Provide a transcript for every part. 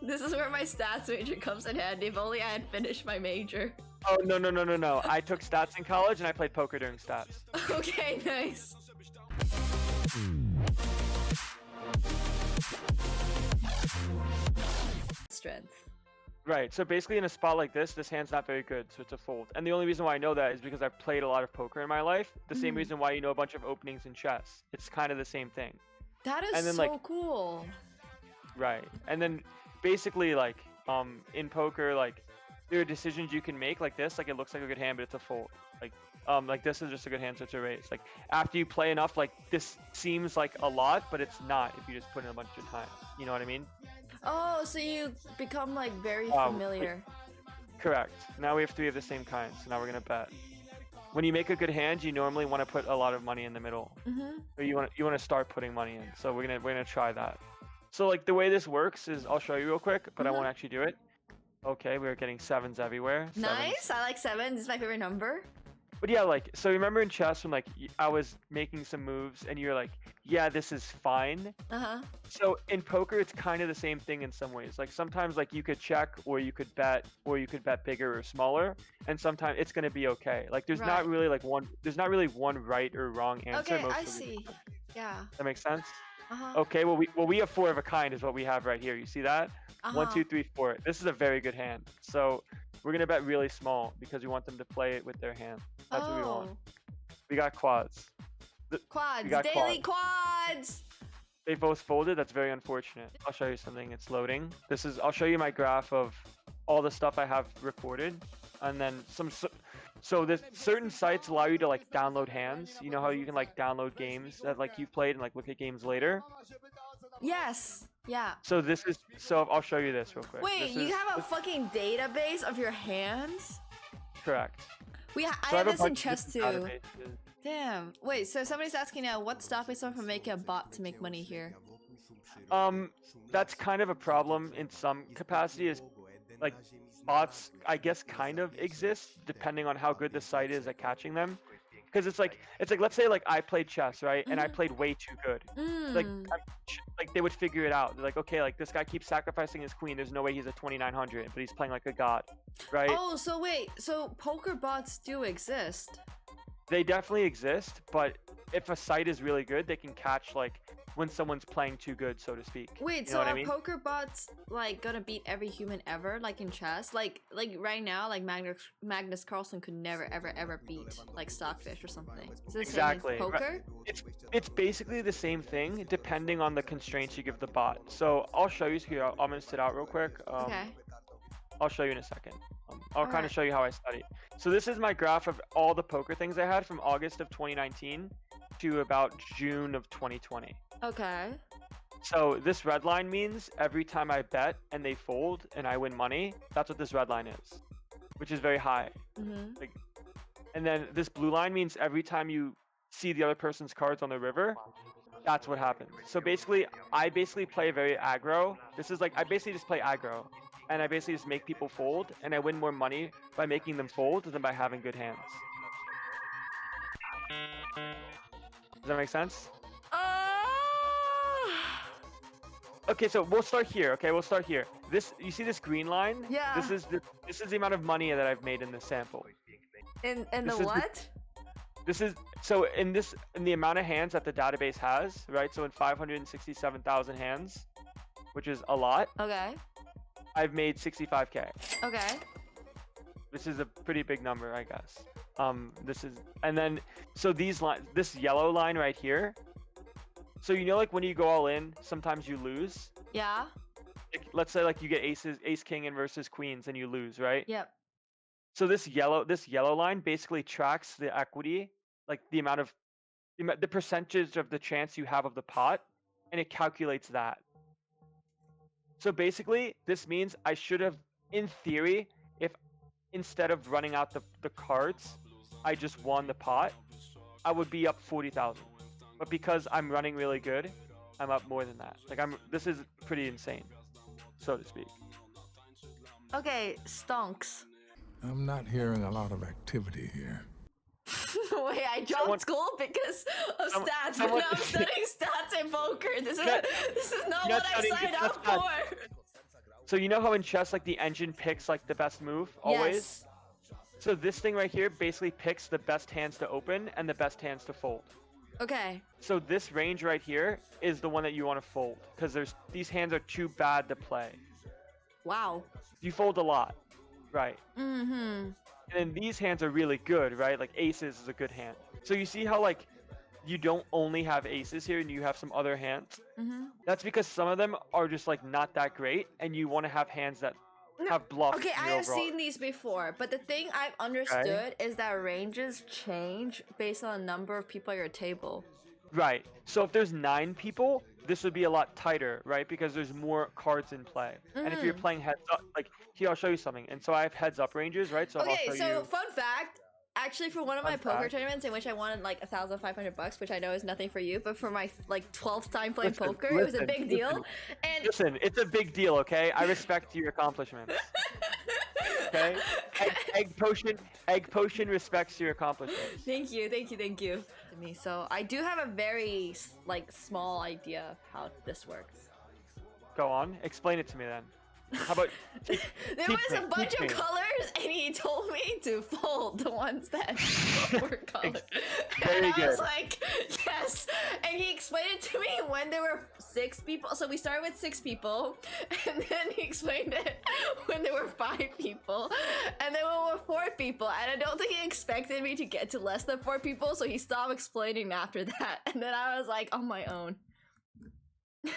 This is where my stats major comes in handy. If only I had finished my major. Oh, no. I took stats in college and I played poker during stats. Okay, nice. Strength. Right, so basically in a spot like this hand's not very good, so it's a fold. And the only reason why I know that is because I've played a lot of poker in my life. The same reason why you know a bunch of openings in chess. It's kind of the same thing. That is And then, so like, cool. Right, and then basically like in poker, like there are decisions you can make like this, like it looks like a good hand, but it's a fold. Like this is just a good hand, so it's a raise. Like after you play enough, like this seems like a lot, but it's not if you just put in a bunch of time. You know what I mean? Oh, so you become like very familiar. Correct. Now we have 3 of the same kind, so now we're gonna bet. When you make a good hand, you normally want to put a lot of money in the middle, or you want to start putting money in. So we're gonna try that. So like the way this works is, I'll show you real quick, but I won't actually do it. Okay, we're getting 7s everywhere. Nice. I like 7. This is my favorite number. But yeah, like, so remember in chess when like I was making some moves and you're like, yeah, this is fine. So in poker, it's kind of the same thing in some ways. Like sometimes like you could check, or you could bet, bigger or smaller, and sometimes it's gonna be okay. Like there's not really like one right or wrong answer. Okay, I see. Yeah. That makes sense. Okay, well we have 4 of a kind is what we have right here. You see that? 1, 2, 3, 4. This is a very good hand. So we're gonna bet really small because we want them to play it with their hand. That's what we want. We got quads. Quads. Daily quads. They both folded. That's very unfortunate. I'll show you something. It's loading. I'll show you my graph of all the stuff I have recorded, and then so there's certain sites allow you to like download hands. You know how you can like download games that like you've played and like look at games later? Yes. Yeah. So I'll show you this real quick. Wait, you have a fucking database of your hands? Correct. I have this in chess too. Damn. Wait, so somebody's asking now, what's stopping someone from making a bot to make money here? That's kind of a problem in some capacity. Is like bots, I guess, kind of exist depending on how good the site is at catching them. Because it's like let's say like I played chess, right, and I played way too good. Like they would figure it out. They're like, okay, like this guy keeps sacrificing his queen. There's no way he's a 2900, but he's playing like a god, right? Oh, so wait, so poker bots do exist? They definitely exist, but if a site is really good, they can catch like when someone's playing too good, so to speak. Wait, so are poker bots like gonna beat every human ever, like in chess? Like right now, like Magnus Carlsen could never ever beat like Stockfish or something. Is it Exactly. The same as poker? It's basically the same thing, depending on the constraints you give the bot. So I'll show you here. I'm gonna sit out real quick. Okay. I'll show you in a second. I'll kind of show you how I study. So this is my graph of all the poker things I had from August of 2019 to about June of 2020. Okay. So this red line means every time I bet and they fold and I win money, that's what this red line is, which is very high. And then this blue line means every time you see the other person's cards on the river, that's what happens. So basically, I play very aggro. This is like, I basically just play aggro. And I basically just make people fold, and I win more money by making them fold than by having good hands. Does that make sense? Okay, so we'll start here. Okay, we'll start here. You see this green line? Yeah. This is the amount of money that I've made in this sample. In the what? In the amount of hands that the database has, right? So in 567,000 hands, which is a lot. Okay. I've made 65K. Okay. This is a pretty big number, I guess. So this yellow line right here. So you know, like when you go all in, sometimes you lose. Yeah. Like, let's say like you get ace king and versus queens and you lose, right? Yep. So this yellow line basically tracks the equity, like the percentage of the chance you have of the pot, and it calculates that. So basically, this means I should have, in theory, if instead of running out the cards, I just won the pot, I would be up 40,000. But because I'm running really good, I'm up more than that. Like this is pretty insane, so to speak. Okay, stonks. I'm not hearing a lot of activity here. Wait, I dropped school because of stats, but now I'm studying stats in poker. This is not what I signed up for. So you know how in chess, like the engine picks like the best move always? Yes. So this thing right here basically picks the best hands to open and the best hands to fold. Okay. So this range right here is the one that you want to fold because these hands are too bad to play. Wow. You fold a lot, right? Mm-hmm. And then these hands are really good, right? Like aces is a good hand. So you see how like you don't only have aces here and you have some other hands? Mm-hmm. That's because some of them are just like not that great and you want to have hands that have bluffs. Okay, in I your have overall. seen these before, but the thing I've understood is that ranges change based on the number of people at your table. Right. So if there's 9 people, this would be a lot tighter, right? Because there's more cards in play. And if you're playing heads up, like here, I'll show you something. And so I have heads up ranges, right? So I'll Okay, show so you. fun fact. Actually, for one of my Fun poker fact. tournaments in which I won like $1,500, which I know is nothing for you, but for my like 12th time playing Listen, poker, it was a listen, big deal. listen. And Listen, it's a big deal, okay? I respect your accomplishments. Okay? Egg Potion respects your accomplishments. thank you. To me, so I do have a very like small idea of how this works. Go on, explain it to me then. How about There was a bunch of colors, and he told me to fold the ones that were colored. Very And I was good. like, yes. And he explained it to me when there were 6 people. So we started with 6 people, and then he explained it when there were 5 people, and then when there were 4 people. And I don't think he expected me to get to less than 4 people, so he stopped explaining after that. And then I was like on my own.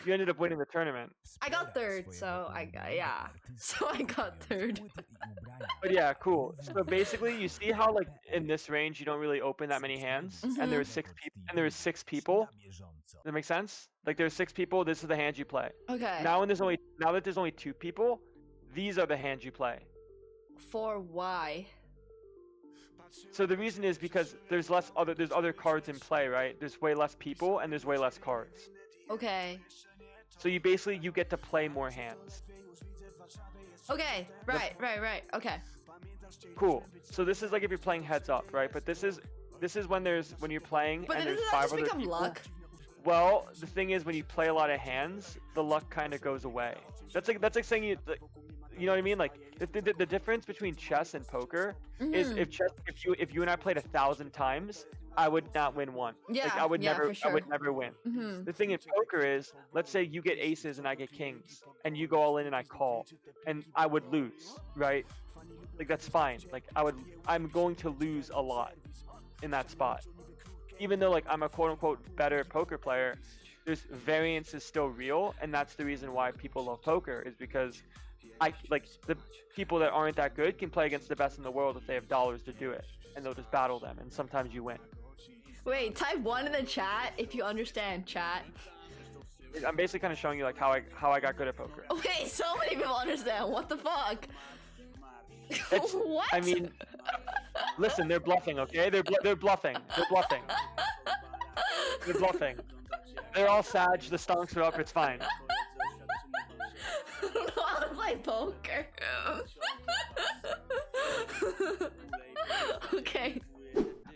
You ended up winning the tournament. I got 3rd, so I got 3rd. But yeah, cool. So basically, you see how like in this range you don't really open that many hands, and there was 6 people. And there was 6 people. Does that make sense? Like there's 6 people. This is the hand you play. Okay. Now that there's only 2 people, these are the hands you play. For why? So the reason is because there's other cards in play, right? There's way less people and there's way less cards. Okay. So you get to play more hands. Okay. Right. Okay. Cool. So this is like if you're playing heads up, right? But this is when you're playing But and then there's doesn't that 5 just other become people. luck? Well, the thing is when you play a lot of hands, the luck kind of goes away. That's like saying you know what I mean? Like the difference between chess and poker is if you and I played 1,000 times, I would not win one. Yeah, like I would yeah, never for sure. I would never win. Mm-hmm. The thing in poker is, let's say you get aces and I get kings, and you go all in and I call, and I would lose, right? Like that's fine. Like I'm going to lose a lot in that spot. Even though like I'm a quote unquote better poker player, there's variance is still real, and that's the reason why people love poker is because the people that aren't that good can play against the best in the world if they have dollars to do it, and they'll just battle them, and sometimes you win. Wait, type 1 in the chat if you understand, chat. I'm basically kind of showing you like how I got good at poker. Okay, so many people understand. What the fuck? It's, What? I mean, listen, they're bluffing, okay? They're bluffing. They're bluffing. They're bluffing. They're all Sag. The stonks are up. It's fine. I don't know how to play poker. Okay.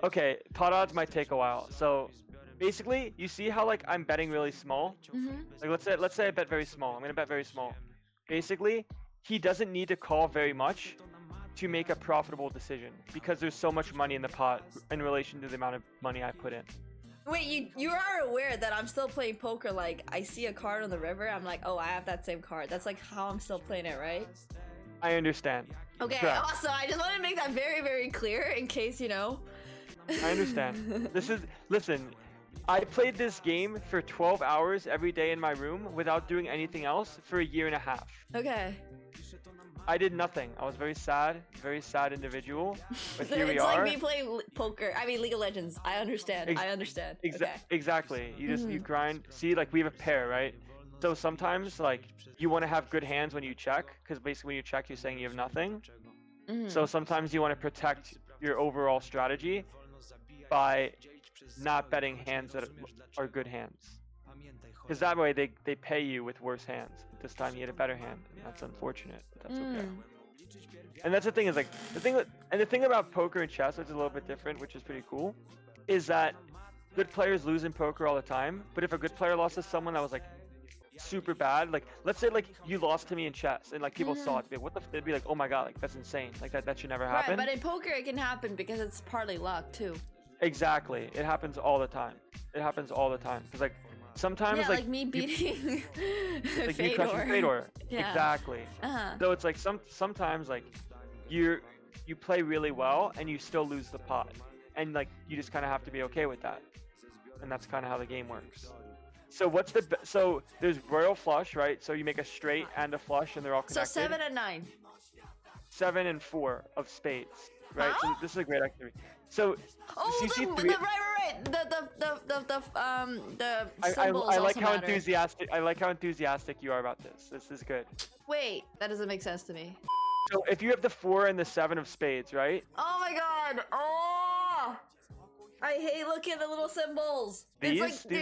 Okay, pot odds might take a while. So basically, you see how like I'm betting really small? Like let's say I bet very small. I'm gonna bet very small. Basically, he doesn't need to call very much to make a profitable decision because there's so much money in the pot in relation to the amount of money I put in. Wait, you are aware that I'm still playing poker? Like, I see a card on the river, I'm like, oh, I have that same card. That's like how I'm still playing it, right? I understand. Okay, Correct. awesome. I just want to make that very, very clear in case, you know. I understand. Listen, I played this game for 12 hours every day in my room without doing anything else for a year and a half. Okay. I did nothing. I was very sad individual. But here we It's are. like me playing poker. I mean, League of Legends. I understand. I understand. Okay. Exactly. You grind. See, like we have a pair, right? So sometimes like you want to have good hands when you check, because basically when you check, you're saying you have nothing. So sometimes you want to protect your overall strategy by not betting hands that are good hands. Because that way they pay you with worse hands. This time you had a better hand, and that's unfortunate, but that's okay. And that's the thing is like the thing about poker and chess, which is a little bit different, which is pretty cool, is that good players lose in poker all the time. But if a good player lost to someone that was like super bad. Like, let's say like you lost to me in chess, and like people saw it, they'd be like, what the? They'd be like, oh my god, like that's insane. Like that should never happen. Right, but in poker it can happen because it's partly luck too. Exactly, it happens all the time. It happens all the time because like sometimes Yeah, like me you- beating like you crushing Fedor. Fedor. Yeah. Exactly. So it's like sometimes like you play really well and you still lose the pot, and like you just kind of have to be okay with that, and that's kind of how the game works. So what's so there's royal flush, right? So you make a straight and a flush, and they're all So connected. 7 and 9. 7 and 4 of spades, right? So Huh? this is a great activity. So Oh, you see the, three. right. The I symbols like also how matter. enthusiastic. I like how enthusiastic you are about this. This is good. Wait, that doesn't make sense to me. So if you have the 4 and the 7 of spades, right? Oh my god! Oh! I hate looking at the little symbols. These It's like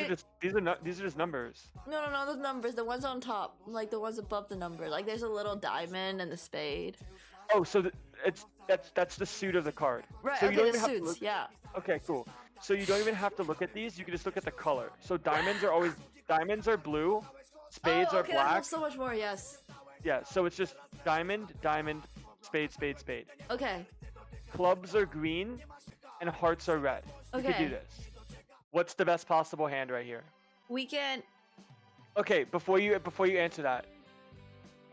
these are just numbers. no, the numbers, the ones on top, like the ones above the number. Like there's a little diamond and the spade. Oh, so that's the suit of the card. Right. So you Okay, don't the even have to suits. look- Yeah. Okay, cool. So you don't even have to look at these. You can just look at the color. So diamonds are blue, spades oh, are okay, that black. helps so much more. Yes. Yeah. So it's just diamond, spade, spade, spade. Okay. Clubs are green, and hearts are red. You could do Okay. this. What's the best possible hand right here? We can. Okay, before you answer that,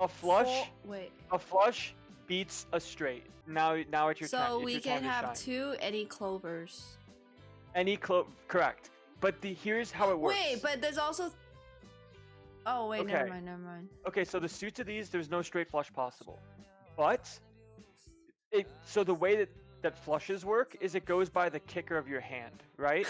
a flush. Wait. A flush beats a straight. Now it's your turn. So It's we your time can to have shine. 2 any clovers. Any correct. But here's how it works. Wait, but there's also. Oh wait, never Okay. mind, never mind. Okay, so the suits of these, there's no straight flush possible. But so the way that flushes work is it goes by the kicker of your hand, right?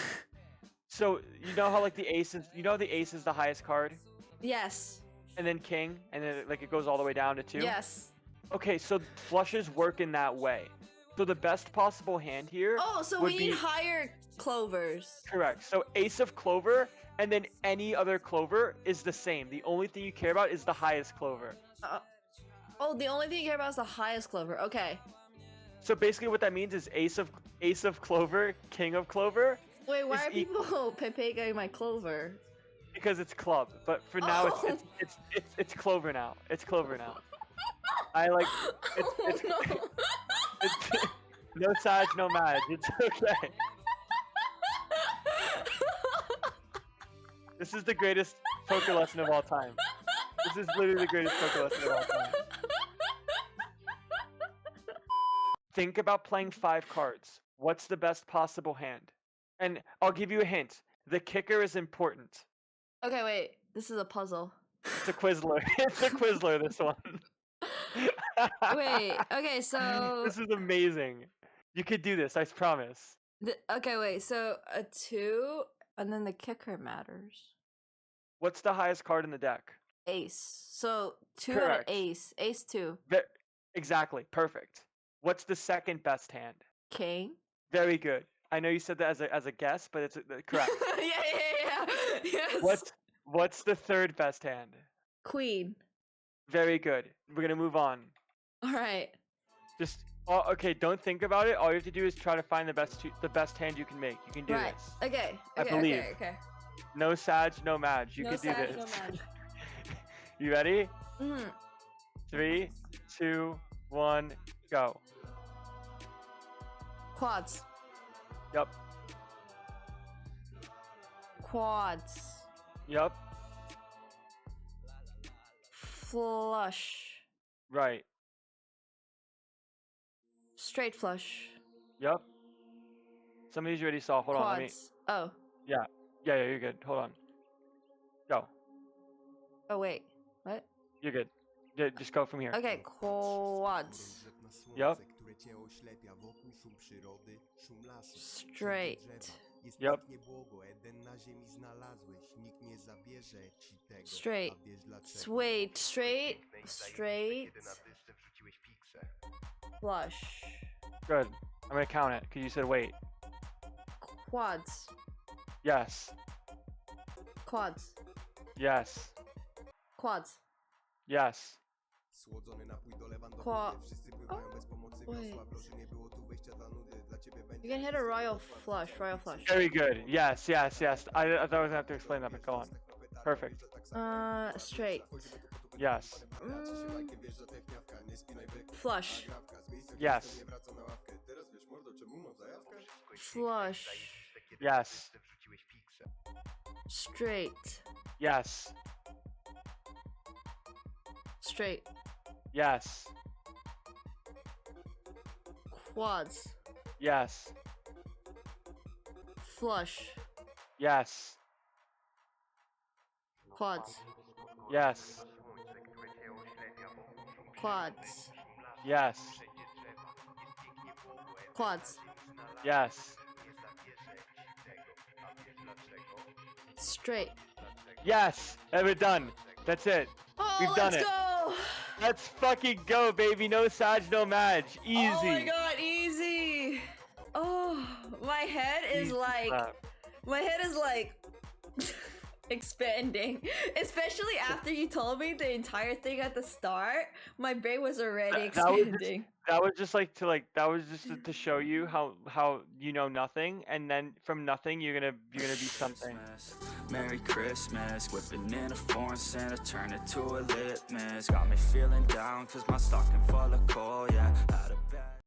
So you know how like the ace is the highest card, Yes. and then king, and then like it goes all the way down to 2. Yes. Okay, so flushes work in that way. So the best possible hand here. Oh, so would we need be- higher clovers. Correct. So ace of clover, and then any other clover is the same. The only thing you care about is the highest clover. Oh, the only thing you care about is the highest clover. Okay. So basically what that means is ace of clover, king of clover, Wait, why is are people pepeing my clover? because it's club. But for now Oh. it's clover now. It's clover now. I like it's no. it's no size, no match. It's okay. This is the greatest poker lesson of all time. This is literally the greatest poker lesson of all time. Think about playing 5 cards. What's the best possible hand? And I'll give you a hint. The kicker is important. Okay, wait. This is a puzzle. It's a Quizler. It's a Quizler, this one. Wait. Okay, so This is amazing. You could do this, I promise. okay, wait. So a 2, and then the kicker matters. What's the highest card in the deck? Ace. So 2 and an Correct. ace. Ace 2. Exactly. Perfect. What's the second best hand? King. Very good. I know you said that as a guess, but it's correct. yeah. Yes. What's the third best hand? Queen. Very good. We're gonna move on. All right. Just okay. Don't think about it. All you have to do is try to find the best hand you can make. You can do Right. this. Okay. I Okay. believe. Okay. No Sag, no Madge. You No can do Sag, this. no Madge. You ready? Mhm. 3, 2, 1, go. Quads. Yep. Quads. Yep. Flush. Right. Straight flush. Yep. Some of these you already saw. Hold on. Let me. Quads. Oh. Yeah, you're good. Hold on. Go. Oh wait. What? You're good. Yeah, just go from here. Okay. Quads. Yep. Straight. Yep. Straight. Straight. Straight. Flush. Good. I'm gonna count it because you said wait. Quads. Yes. Quads. Yes. Quads. Yes. Oh, wait. You can hit a royal flush. Royal flush. Very good. Yes. I thought I was gonna have to explain that, but go on. Perfect. Straight. Yes. Flush. Yes. Flush. Yes. Straight. Yes. Straight. Yes. Quads. Yes. Flush. Yes. Quads. Yes. Quads. Yes. Quads. Yes. Straight. Yes. And we're done. That's it. Oh, We've done let's it. go! Let's fucking go, baby. No Sag, no Madge. Easy. Oh my god, easy! Oh, my head is Easy like... clap. My head is like... expanding. Especially after you told me the entire thing at the start. My brain was already expanding. That was just to show you how you know nothing, and then from nothing you're gonna be something. Merry Christmas, whipping in a foreign Santa, turn it to a litmus. Got me feeling down, cause my stocking full of coal, yeah. Had a bad